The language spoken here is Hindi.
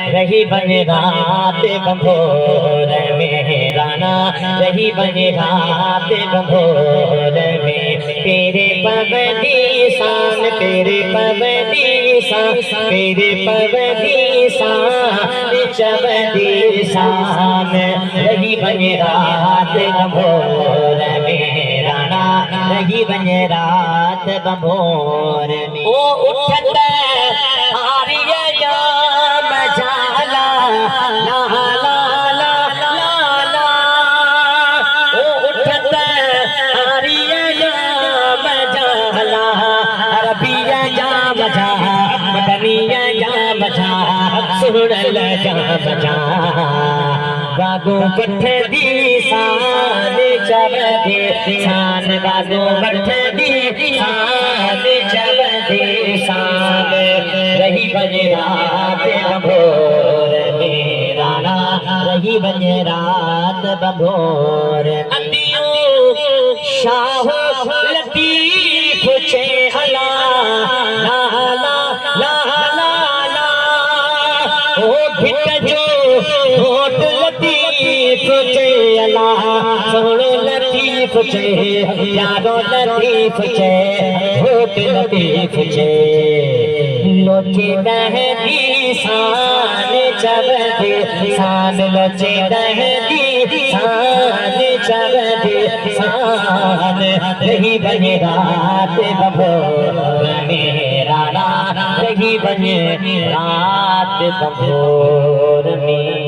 रही बन रात बंभोर में राना, रही बन रात बंभोर में। तेरे पवनी शान, तेरे पवनी शान, तेरे पवनी शान, चवदी शान। रही बन रात बंभोर में राना, रही बन रात बंभोर में। ओ उठता गागो पठ दी शान चवदे शान, गागो पठ दी शान चवदे शान। रही बन रात बंभोर में राना, रही बन रात बंभोर। अंदियों शाह लतीफ छे हला ला ला ला ला ला। ओ भिट जो होठ लतीफ छे अला, सोहणो लतीफ छे, यारो लतीफ छे, होठ लतीफ छे। लोचे दहदी शान चवदे शान, लोचे दहदी शान चवदे शान। रही बन रात बंभोर में राना, रही बन रात बंभोर में।